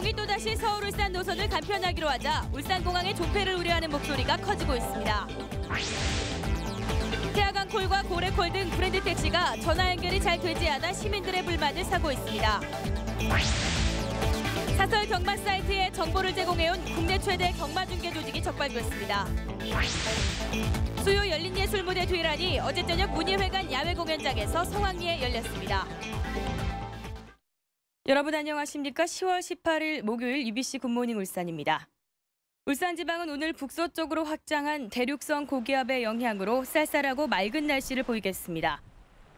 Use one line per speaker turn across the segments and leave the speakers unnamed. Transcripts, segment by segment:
대한항공이 또다시 서울 울산 노선을 간편하기로 하자 울산공항의 존폐를 우려하는 목소리가 커지고 있습니다. 태화강콜과 고래콜 등 브랜드 택시가 전화 연결이 잘 되지 않아 시민들의 불만을 사고 있습니다. 사설 경마 사이트에 정보를 제공해온 국내 최대 경마 중개 조직이 적발됐습니다. 수요 열린예술무대 뒤란이 어제 저녁 문예회관 야외 공연장에서 성황리에 열렸습니다. 여러분 안녕하십니까? 10월 18일 목요일 UBC 굿모닝 울산입니다. 울산지방은 오늘 북서쪽으로 확장한 대륙성 고기압의 영향으로 쌀쌀하고 맑은 날씨를 보이겠습니다.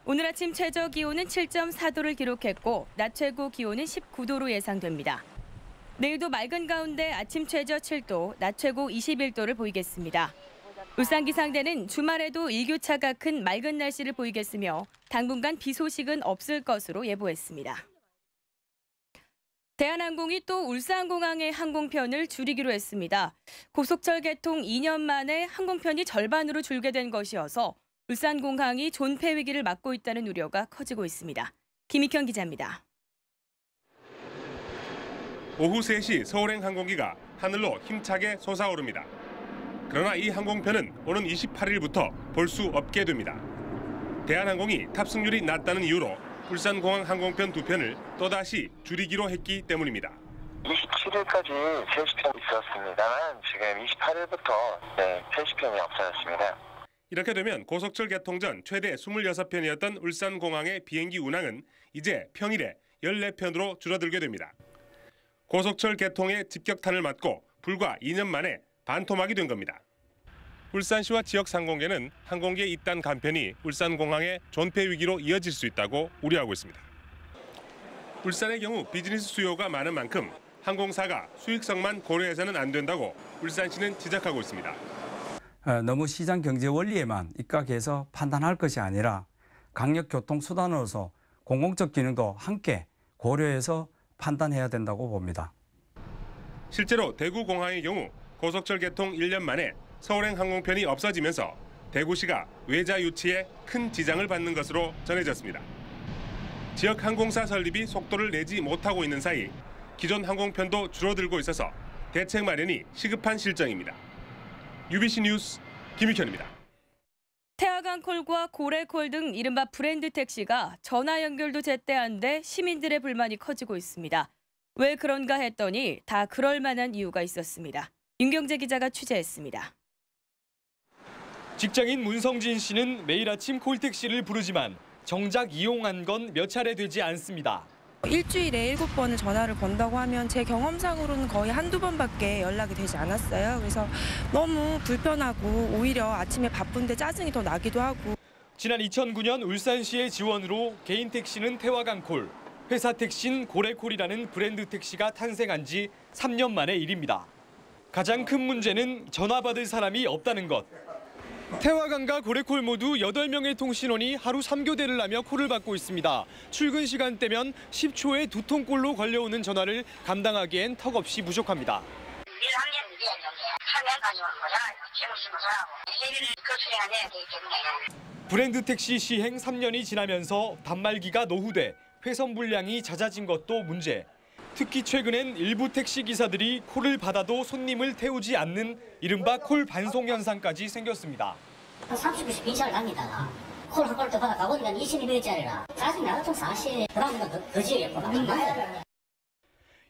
오늘 아침 최저 기온은 7.4도를 기록했고 낮 최고 기온은 19도로 예상됩니다. 내일도 맑은 가운데 아침 최저 7도, 낮 최고 21도를 보이겠습니다. 울산기상대는 주말에도 일교차가 큰 맑은 날씨를 보이겠으며 당분간 비 소식은 없을 것으로 예보했습니다. 대한항공이 또 울산공항의 항공편을 줄이기로 했습니다. 고속철 개통 2년 만에 항공편이 절반으로 줄게 된 것이어서 울산공항이 존폐 위기를 맞고 있다는 우려가 커지고 있습니다. 김익현 기자입니다.
오후 3시 서울행 항공기가 하늘로 힘차게 솟아오릅니다. 그러나 이 항공편은 오는 28일부터 볼 수 없게 됩니다. 대한항공이 탑승률이 낮다는 이유로 울산공항 항공편 2편을 또다시 줄이기로 했기 때문입니다.
27일까지 폐시편이 있었습니다만 지금 28일부터 폐시편이 없어졌습니다.
이렇게 되면 고속철 개통 전 최대 26편이었던 울산공항의 비행기 운항은 이제 평일에 14편으로 줄어들게 됩니다. 고속철 개통의 직격탄을 맞고 불과 2년 만에 반토막이 된 겁니다. 울산시와 지역 상공계는 항공기의 잇단 간편이 울산공항의 존폐 위기로 이어질 수 있다고 우려하고 있습니다. 울산의 경우 비즈니스 수요가 많은 만큼 항공사가 수익성만 고려해서는 안 된다고 울산시는 지적하고 있습니다.
너무 시장 경제 원리에만 입각해서 판단할 것이 아니라 강력 교통 수단으로서 공공적 기능도 함께 고려해서 판단해야 된다고 봅니다.
실제로 대구공항의 경우 고속철 개통 1년 만에 서울행 항공편이 없어지면서 대구시가 외자 유치에 큰 지장을 받는 것으로 전해졌습니다. 지역 항공사 설립이 속도를 내지 못하고 있는 사이 기존 항공편도 줄어들고 있어서 대책 마련이 시급한 실정입니다. UBC 뉴스 김익현입니다.
태화강콜과 고래콜 등 이른바 브랜드 택시가 전화 연결도 제때 안 돼 시민들의 불만이 커지고 있습니다. 왜 그런가 했더니 다 그럴 만한 이유가 있었습니다. 윤경재 기자가 취재했습니다.
직장인 문성진 씨는 매일 아침 콜택시를 부르지만 정작 이용한 건 몇 차례 되지 않습니다.
일주일에 7번을 전화를 건다고 하면 제 경험상으로는 거의 한두 번밖에 연락이 되지 않았어요. 그래서 너무 불편하고 오히려 아침에 바쁜데 짜증이 더 나기도 하고.
지난 2009년 울산시의 지원으로 개인 택시는 태화강콜, 회사 택시는 고래콜이라는 브랜드 택시가 탄생한 지 3년 만의 일입니다. 가장 큰 문제는 전화 받을 사람이 없다는 것. 태화강과 고래콜 모두 8명의 통신원이 하루 3교대를 하며 콜을 받고 있습니다. 출근 시간대면 10초에 2통꼴로 걸려오는 전화를 감당하기엔 턱없이 부족합니다. 브랜드 택시 시행 3년이 지나면서 단말기가 노후돼 회선 분량이 잦아진 것도 문제. 특히 최근엔 일부 택시 기사들이 콜을 받아도 손님을 태우지 않는 이른바 콜 반송 현상까지 생겼습니다.
한 30분씩 이상을 갑니다. 콜 한 콜 더 받아 가보니까 22분짜리라. 짜증 나도 좀 사실 그러면 더 지어야겠구나.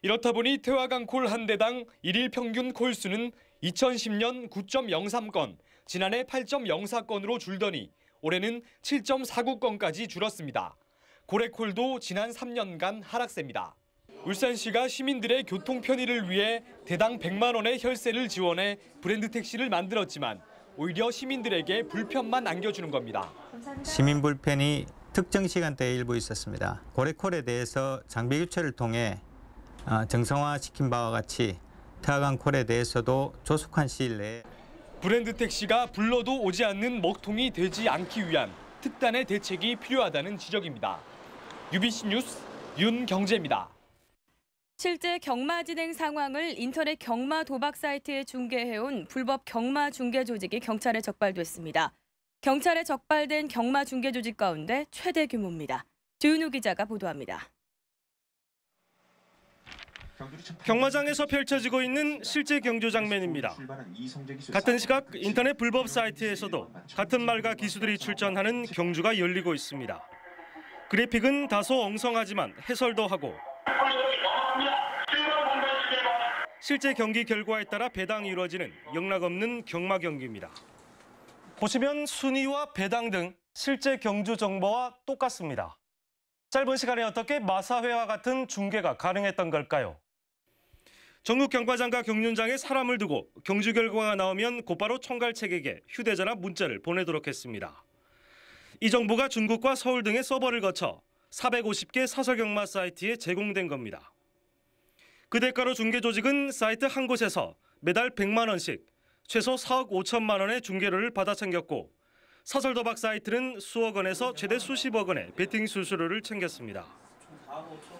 이렇다 보니 태화강콜 한 대당 일일 평균 콜 수는 2010년 9.03건, 지난해 8.04건으로 줄더니 올해는 7.49건까지 줄었습니다. 고래콜도 지난 3년간 하락세입니다. 울산시가 시민들의 교통 편의를 위해 대당 100만 원의 혈세를 지원해 브랜드 택시를 만들었지만 오히려 시민들에게 불편만 안겨주는 겁니다.
시민 불편이 특정 시간대에 일부 있었습니다. 고래콜에 대해서 장비 교체를 통해 정상화시킨 바와 같이 태화강콜에 대해서도 조속한 시일 내에
브랜드 택시가 불러도 오지 않는 먹통이 되지 않기 위한 특단의 대책이 필요하다는 지적입니다. UBC 뉴스 윤경재입니다.
실제 경마 진행 상황을 인터넷 경마 도박 사이트에 중계해온 불법 경마 중개 조직이 경찰에 적발됐습니다. 경찰에 적발된 경마 중개 조직 가운데 최대 규모입니다. 주윤우 기자가 보도합니다.
경마장에서 펼쳐지고 있는 실제 경주 장면입니다. 같은 시각 인터넷 불법 사이트에서도 같은 말과 기수들이 출전하는 경주가 열리고 있습니다. 그래픽은 다소 엉성하지만 해설도 하고 실제 경기 결과에 따라 배당이 이루어지는 영락없는 경마 경기입니다. 보시면 순위와 배당 등 실제 경주 정보와 똑같습니다. 짧은 시간에 어떻게 마사회와 같은 중계가 가능했던 걸까요? 전국 경마장과 경륜장에 사람을 두고 경주 결과가 나오면 곧바로 총괄책에게 휴대전화 문자를 보내도록 했습니다. 이 정보가 중국과 서울 등의 서버를 거쳐 450개 사설 경마 사이트에 제공된 겁니다. 그 대가로 중개 조직은 사이트 한 곳에서 매달 100만 원씩 최소 4억 5천만 원의 중개료를 받아 챙겼고 사설 도박 사이트는 수억 원에서 최대 수십억 원의 베팅 수수료를 챙겼습니다.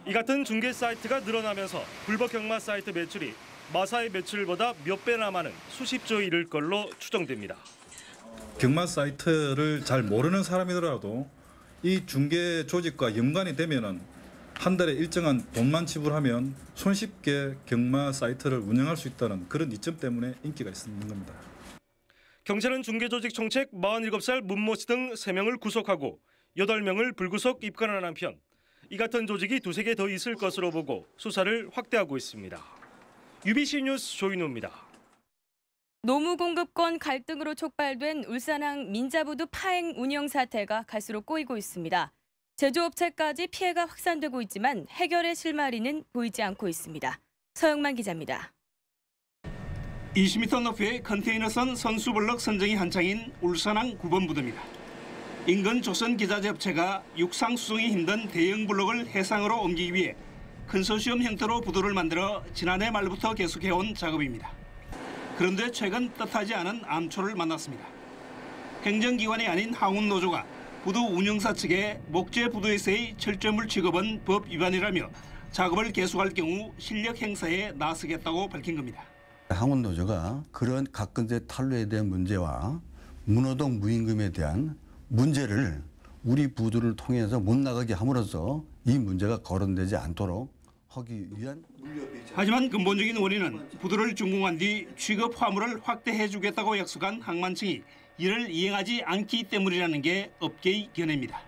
이 같은 중개 사이트가 늘어나면서 불법 경마 사이트 매출이 마사의 매출보다 몇 배나 많은 수십조에 이를 걸로 추정됩니다.
경마 사이트를 잘 모르는 사람이더라도 이 중개 조직과 연관이 되면은 한 달에 일정한 돈만 지불하면 손쉽게 경마 사이트를 운영할 수 있다는 그런 이점 때문에 인기가 있는 겁니다.
경찰은 중개조직 총책 47살 문모 씨 등 3명을 구속하고 8명을 불구속 입건한 한편 이 같은 조직이 2-3개 더 있을 것으로 보고 수사를 확대하고 있습니다. UBC 뉴스 조인호입니다.
노무 공급권 갈등으로 촉발된 울산항 민자부두 파행 운영 사태가 갈수록 꼬이고 있습니다. 제조업체까지 피해가 확산되고 있지만 해결의 실마리는 보이지 않고 있습니다. 서영만 기자입니다.
20m 높이의 컨테이너선 선수블럭 선정이 한창인 울산항 9번 부두입니다. 인근 조선기자재업체가 육상 수송이 힘든 대형 블럭을 해상으로 옮기기 위해 컨소시엄 형태로 부두를 만들어 지난해 말부터 계속해온 작업입니다. 그런데 최근 뜻하지 않은 암초를 만났습니다. 행정기관이 아닌 항운노조가 부두 운영사 측에 목재 부두에서의 철저물 취급은 법 위반이라며 작업을 계속할 경우 실력 행사에 나서겠다고 밝힌 겁니다.
항운노조가 그런 각근대 탄로에 대한 문제와 문호동 무임금에 대한 문제를 우리 부두를 통해서 못 나가게 함으로써 이 문제가 거론되지 않도록 하기 위한
하지만 근본적인 원인은 부두를 준공한 뒤 취급 화물을 확대해 주겠다고 약속한 항만청이 이를 이행하지 않기 때문이라는 게 업계의 견해입니다.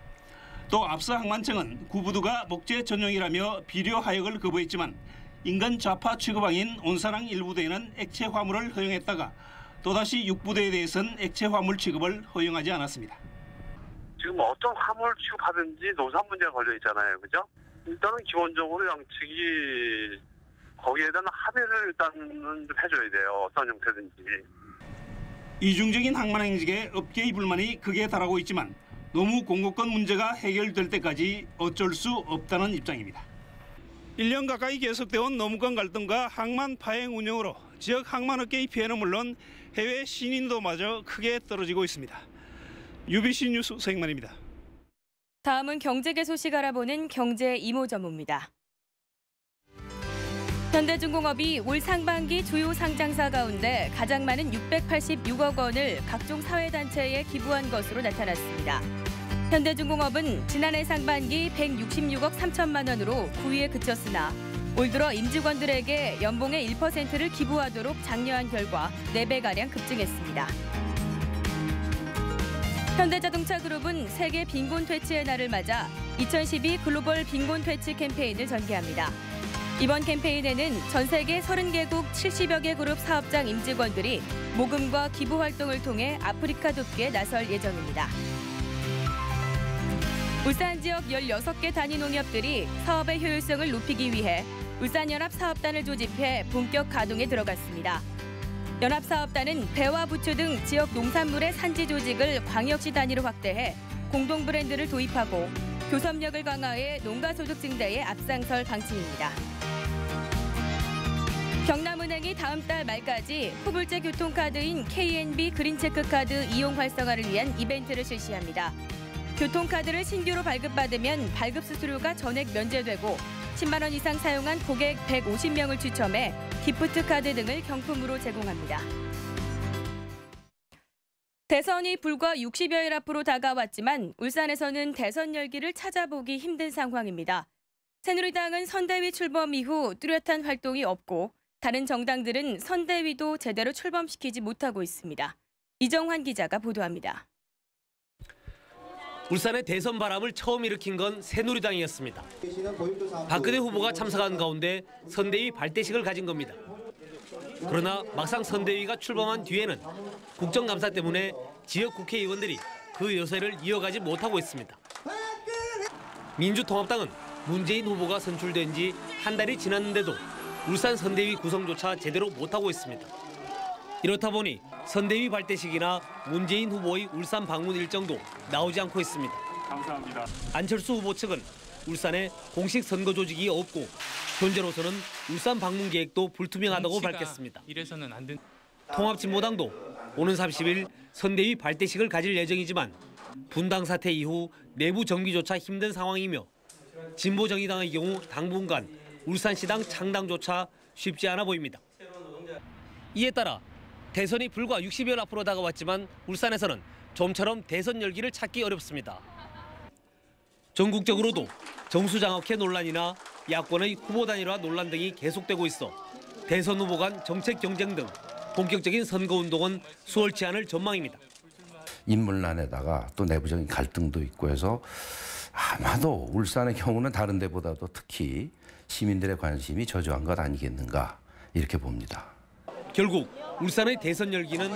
또 앞서 항만청은 구부두가 목재 전용이라며 비료 하역을 거부했지만 인근 좌파 취급항인 온산항 일부대에는 액체 화물을 허용했다가 또다시 6부대에 대해서는 액체 화물 취급을 허용하지 않았습니다.
지금 어떤 화물을 취급하든지 노사 문제가 걸려 있잖아요, 그죠? 일단은 기본적으로 양측이 거기에 대한 합의를 일단은 좀 해줘야 돼요, 어떤 형태든지.
이중적인 항만행직에 업계의 불만이 극에 달하고 있지만 노무 공급권 문제가 해결될 때까지 어쩔 수 없다는 입장입니다. 1년 가까이 계속되어온 노무권 갈등과 항만 파행 운영으로 지역 항만업계의 피해는 물론 해외 신인도마저 크게 떨어지고 있습니다. UBC 뉴스 서영만입니다.
다음은 경제계 소식 알아보는 경제 이모 전무입니다. 현대중공업이 올 상반기 주요 상장사 가운데 가장 많은 686억 원을 각종 사회단체에 기부한 것으로 나타났습니다. 현대중공업은 지난해 상반기 166억 3천만 원으로 9위에 그쳤으나 올 들어 임직원들에게 연봉의 1%를 기부하도록 장려한 결과 4배가량 급증했습니다. 현대자동차그룹은 세계 빈곤 퇴치의 날을 맞아 2012 글로벌 빈곤 퇴치 캠페인을 전개합니다. 이번 캠페인에는 전 세계 30개국 70여 개 그룹 사업장 임직원들이 모금과 기부 활동을 통해 아프리카 돕기에 나설 예정입니다. 울산 지역 16개 단위 농협들이 사업의 효율성을 높이기 위해 울산연합사업단을 조집해 본격 가동에 들어갔습니다. 연합사업단은 배와 부추 등 지역 농산물의 산지 조직을 광역시 단위로 확대해 공동 브랜드를 도입하고 교섭력을 강화해 농가소득 증대에 앞장설 방침입니다. 경남은행이 다음 달 말까지 후불제 교통카드인 KNB 그린체크카드 이용 활성화를 위한 이벤트를 실시합니다. 교통카드를 신규로 발급받으면 발급 수수료가 전액 면제되고 10만 원 이상 사용한 고객 150명을 추첨해 기프트 카드 등을 경품으로 제공합니다. 대선이 불과 60여일 앞으로 다가왔지만 울산에서는 대선 열기를 찾아보기 힘든 상황입니다. 새누리당은 선대위 출범 이후 뚜렷한 활동이 없고 다른 정당들은 선대위도 제대로 출범시키지 못하고 있습니다. 이정환 기자가 보도합니다.
울산의 대선 바람을 처음 일으킨 건 새누리당이었습니다. 박근혜 후보가 참석한 가운데 선대위 발대식을 가진 겁니다. 그러나 막상 선대위가 출범한 뒤에는 국정감사 때문에 지역 국회의원들이 그 요새를 이어가지 못하고 있습니다. 민주통합당은 문재인 후보가 선출된 지 한 달이 지났는데도 울산 선대위 구성조차 제대로 못하고 있습니다. 이렇다 보니 선대위 발대식이나 문재인 후보의 울산 방문 일정도 나오지 않고 있습니다.
감사합니다.
안철수 후보 측은 울산에 공식 선거 조직이 없고 현재로서는 울산 방문 계획도 불투명하다고 밝혔습니다.
이래서는 안 된.
통합진보당도 오는 30일 선대위 발대식을 가질 예정이지만 분당 사태 이후 내부 정비조차 힘든 상황이며 진보정의당의 경우 당분간 울산시당 창당조차 쉽지 않아 보입니다. 이에 따라 대선이 불과 60일 앞으로 다가왔지만 울산에서는 좀처럼 대선 열기를 찾기 어렵습니다. 전국적으로도 정수장학회 논란이나 야권의 후보 단일화 논란 등이 계속되고 있어 대선 후보 간 정책 경쟁 등 본격적인 선거운동은 수월치 않을 전망입니다.
인물난에다가 또 내부적인 갈등도 있고 해서 아마도 울산의 경우는 다른 데보다도 특히 시민들의 관심이 저조한 것 아니겠는가 이렇게 봅니다.
결국 울산의 대선 열기는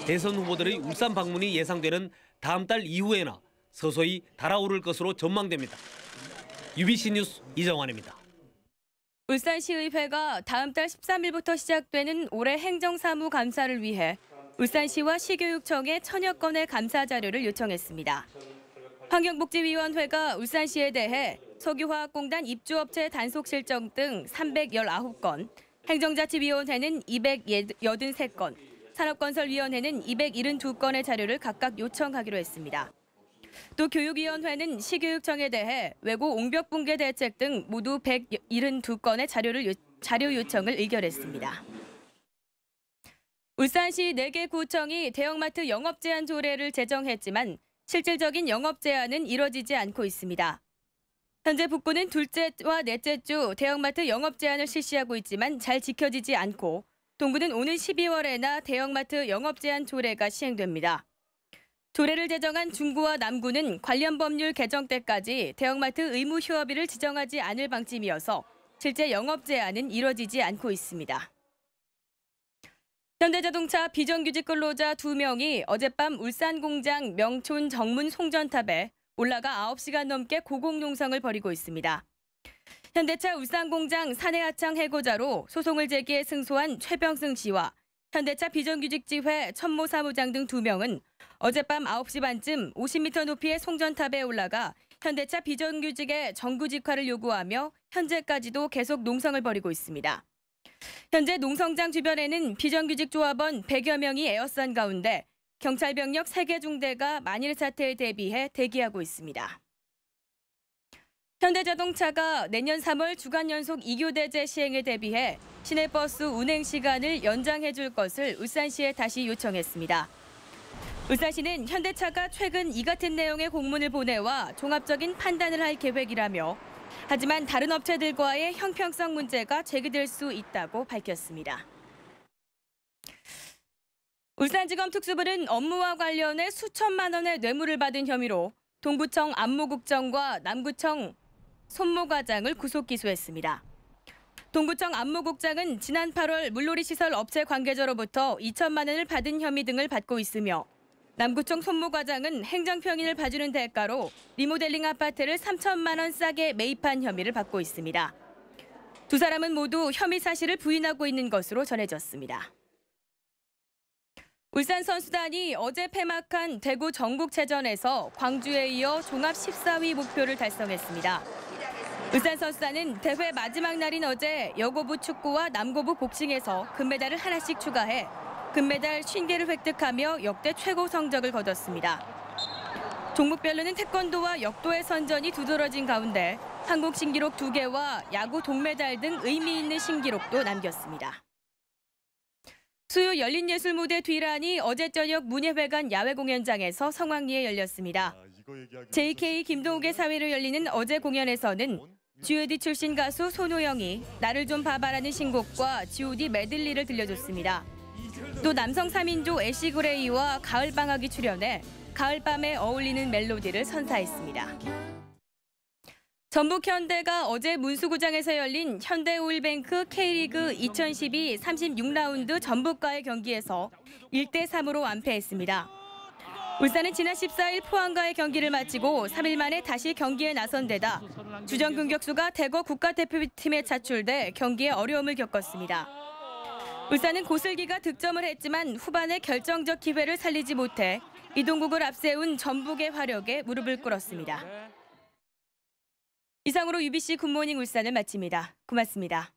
대선 후보들의 울산 방문이 예상되는 다음 달 이후에나 서서히 달아오를 것으로 전망됩니다. UBC 뉴스 이정환입니다.
울산시의회가 다음 달 13일부터 시작되는 올해 행정사무감사를 위해 울산시와 시교육청에 천여 건의 감사 자료를 요청했습니다. 환경복지위원회가 울산시에 대해 석유화학공단 입주업체 단속 실정 등 319건, 행정자치위원회는 283건, 산업건설위원회는 272건의 자료를 각각 요청하기로 했습니다. 또 교육위원회는 시교육청에 대해 외고 옹벽붕괴 대책 등 모두 172건의 자료 요청을 의결했습니다. 울산시 4개 구청이 대형마트 영업 제한 조례를 제정했지만 실질적인 영업 제한은 이뤄지지 않고 있습니다. 현재 북구는 둘째와 넷째 주 대형마트 영업 제한을 실시하고 있지만 잘 지켜지지 않고 동구는 오는 12월에나 대형마트 영업 제한 조례가 시행됩니다. 조례를 제정한 중구와 남구는 관련 법률 개정 때까지 대형마트 의무 휴업일을 지정하지 않을 방침이어서 실제 영업 제한은 이뤄지지 않고 있습니다. 현대자동차 비정규직 근로자 2명이 어젯밤 울산공장 명촌 정문 송전탑에 올라가 9시간 넘게 고공농성을 벌이고 있습니다. 현대차 울산공장 사내하청 해고자로 소송을 제기해 승소한 최병승 씨와 현대차 비정규직지회 천모 사무장 등 2명은 어젯밤 9시 반쯤 50m 높이의 송전탑에 올라가 현대차 비정규직의 정규직화를 요구하며 현재까지도 계속 농성을 벌이고 있습니다. 현재 농성장 주변에는 비정규직 조합원 100여 명이 에워싼 가운데 경찰 병력 3개 중대가 만일 사태에 대비해 대기하고 있습니다. 현대자동차가 내년 3월 주간 연속 2교대제 시행에 대비해 시내버스 운행 시간을 연장해 줄 것을 울산시에 다시 요청했습니다. 울산시는 현대차가 최근 이 같은 내용의 공문을 보내와 종합적인 판단을 할 계획이라며 하지만 다른 업체들과의 형평성 문제가 제기될 수 있다고 밝혔습니다. 울산지검 특수부는 업무와 관련해 수천만 원의 뇌물을 받은 혐의로 동구청 안모국장과 남구청 손모과장을 구속 기소했습니다. 동구청 안모국장은 지난 8월 물놀이 시설 업체 관계자로부터 2천만 원을 받은 혐의 등을 받고 있으며 남구청 손모과장은 행정평인을 봐주는 대가로 리모델링 아파트를 3천만 원 싸게 매입한 혐의를 받고 있습니다. 두 사람은 모두 혐의 사실을 부인하고 있는 것으로 전해졌습니다. 울산 선수단이 어제 폐막한 대구 전국체전에서 광주에 이어 종합 14위 목표를 달성했습니다. 울산 선수단은 대회 마지막 날인 어제 여고부 축구와 남고부 복싱에서 금메달을 하나씩 추가해 금메달 50개를 획득하며 역대 최고 성적을 거뒀습니다. 종목별로는 태권도와 역도의 선전이 두드러진 가운데 한국 신기록 2개와 야구 동메달 등 의미 있는 신기록도 남겼습니다. 수요 열린예술무대 뒤란이 어제 저녁 문예회관 야외 공연장에서 성황리에 열렸습니다. JK 김동욱의 사회로 열리는 어제 공연에서는 G.O.D 출신 가수 손호영이 나를 좀 봐봐라는 신곡과 G.O.D 메들리를 들려줬습니다. 또 남성 3인조 애쉬그레이와 가을방학이 출연해 가을밤에 어울리는 멜로디를 선사했습니다. 전북 현대가 어제 문수구장에서 열린 현대오일뱅크 K리그 2012 36라운드 전북과의 경기에서 1대3으로 완패했습니다. 울산은 지난 14일 포항과의 경기를 마치고 3일 만에 다시 경기에 나선 데다 주전 공격수가 대거 국가대표팀에 차출돼 경기에 어려움을 겪었습니다. 울산은 고슬기가 득점을 했지만 후반에 결정적 기회를 살리지 못해 이동국을 앞세운 전북의 화력에 무릎을 꿇었습니다. 이상으로 UBC 굿모닝 울산을 마칩니다. 고맙습니다.